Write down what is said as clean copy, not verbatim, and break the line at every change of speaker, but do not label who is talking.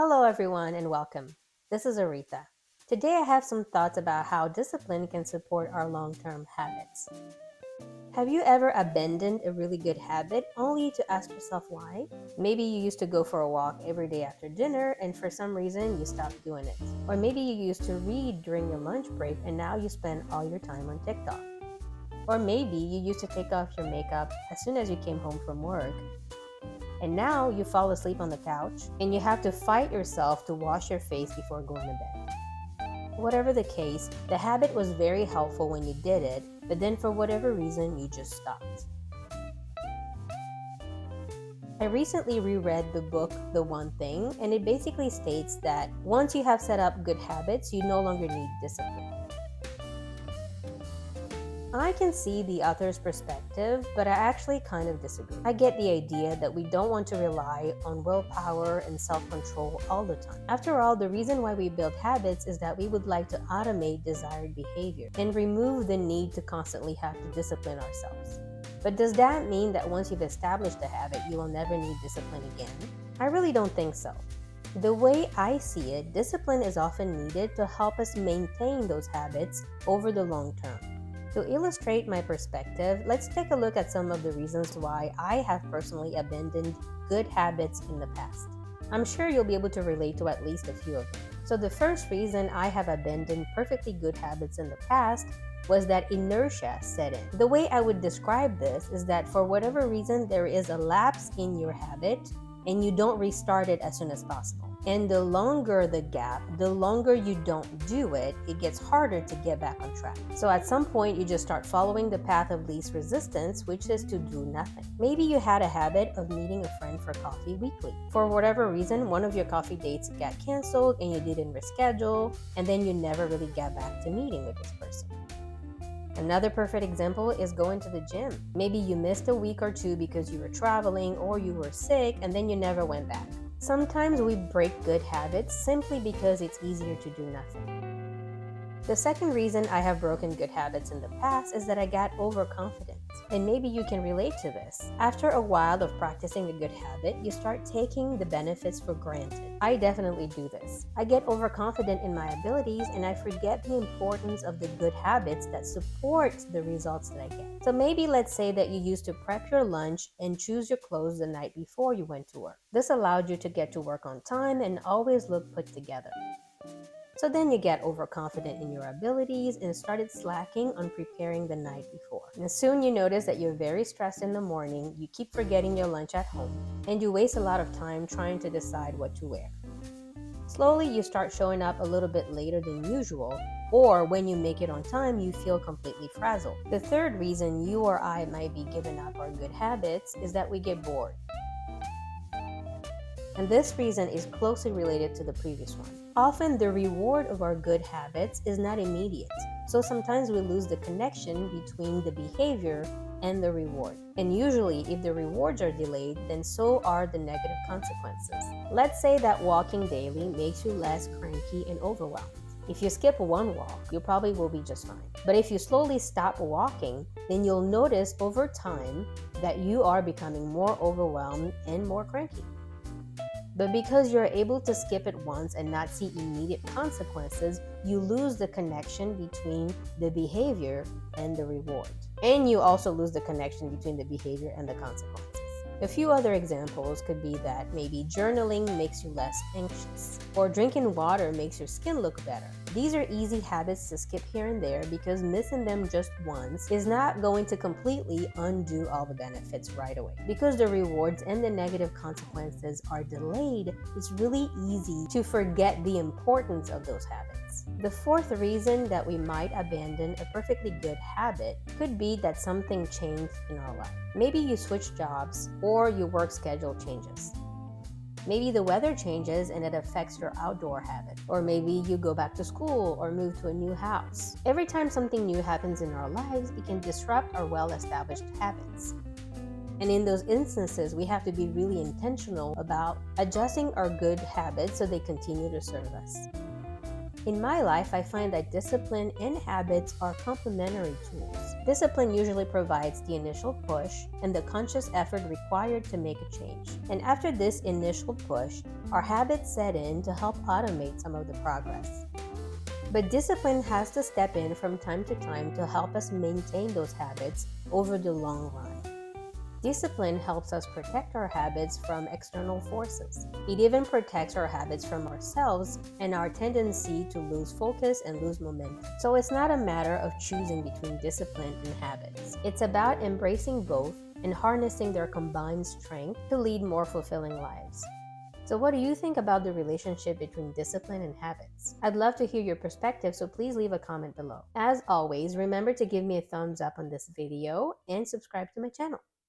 Hello, everyone, and welcome. This is Aretha. Today, I have some thoughts about how discipline can support our long term habits. Have you ever abandoned a really good habit only to ask yourself why? Maybe you used to go for a walk every day after dinner, and for some reason, you stopped doing it. Or maybe you used to read during your lunch break, and now you spend all your time on TikTok. Or maybe you used to take off your makeup as soon as you came home from work, and now you fall asleep on the couch and you have to fight yourself to wash your face before going to bed. Whatever the case, the habit was very helpful when you did it, but then for whatever reason, you just stopped. I recently reread the book The One Thing, and it basically states that once you have set up good habits, you no longer need discipline. I can see the author's perspective, but I actually kind of disagree. I get the idea that we don't want to rely on willpower and self-control all the time. After all, the reason why we build habits is that we would like to automate desired behavior and remove the need to constantly have to discipline ourselves. But does that mean that once you've established a habit, you will never need discipline again? I really don't think so. The way I see it, discipline is often needed to help us maintain those habits over the long term. To illustrate my perspective, let's take a look at some of the reasons why I have personally abandoned good habits in the past. I'm sure you'll be able to relate to at least a few of them. So the first reason I have abandoned perfectly good habits in the past was that inertia set in. The way I would describe this is that for whatever reason, there is a lapse in your habit and you don't restart it as soon as possible. And the longer the gap, the longer you don't do it, it gets harder to get back on track. So at some point, you just start following the path of least resistance, which is to do nothing. Maybe you had a habit of meeting a friend for coffee weekly. For whatever reason, one of your coffee dates got canceled and you didn't reschedule, and then you never really got back to meeting with this person. Another perfect example is going to the gym. Maybe you missed a week or two because you were traveling or you were sick and then you never went back. Sometimes we break good habits simply because it's easier to do nothing. The second reason I have broken good habits in the past is that I got overconfident. And maybe you can relate to this. After a while of practicing a good habit, you start taking the benefits for granted. I definitely do this. I get overconfident in my abilities and I forget the importance of the good habits that support the results that I get. So maybe let's say that you used to prep your lunch and choose your clothes the night before you went to work. This allowed you to get to work on time and always look put together. So then you get overconfident in your abilities and started slacking on preparing the night before. And soon you notice that you're very stressed in the morning, you keep forgetting your lunch at home, and you waste a lot of time trying to decide what to wear. Slowly you start showing up a little bit later than usual, or when you make it on time, you feel completely frazzled. The third reason you or I might be giving up our good habits is that we get bored. And this reason is closely related to the previous one. Often the reward of our good habits is not immediate, so sometimes we lose the connection between the behavior and the reward. And usually, if the rewards are delayed, then so are the negative consequences. Let's say that walking daily makes you less cranky and overwhelmed. If you skip one walk, you probably will be just fine. But if you slowly stop walking, then you'll notice over time that you are becoming more overwhelmed and more cranky. But because you're able to skip it once and not see immediate consequences, you lose the connection between the behavior and the reward. And you also lose the connection between the behavior and the consequences. A few other examples could be that maybe journaling makes you less anxious, or drinking water makes your skin look better. These are easy habits to skip here and there because missing them just once is not going to completely undo all the benefits right away. Because the rewards and the negative consequences are delayed, it's really easy to forget the importance of those habits. The fourth reason that we might abandon a perfectly good habit could be that something changed in our life. Maybe you switch jobs or your work schedule changes. Maybe the weather changes and it affects your outdoor habit. Or maybe you go back to school or move to a new house. Every time something new happens in our lives, it can disrupt our well-established habits. And in those instances, we have to be really intentional about adjusting our good habits so they continue to serve us. In my life, I find that discipline and habits are complementary tools. Discipline usually provides the initial push and the conscious effort required to make a change. And after this initial push, our habits set in to help automate some of the progress. But discipline has to step in from time to time to help us maintain those habits over the long run. Discipline helps us protect our habits from external forces. It even protects our habits from ourselves and our tendency to lose focus and lose momentum. So it's not a matter of choosing between discipline and habits. It's about embracing both and harnessing their combined strength to lead more fulfilling lives. So what do you think about the relationship between discipline and habits? I'd love to hear your perspective, so please leave a comment below. As always, remember to give me a thumbs up on this video and subscribe to my channel.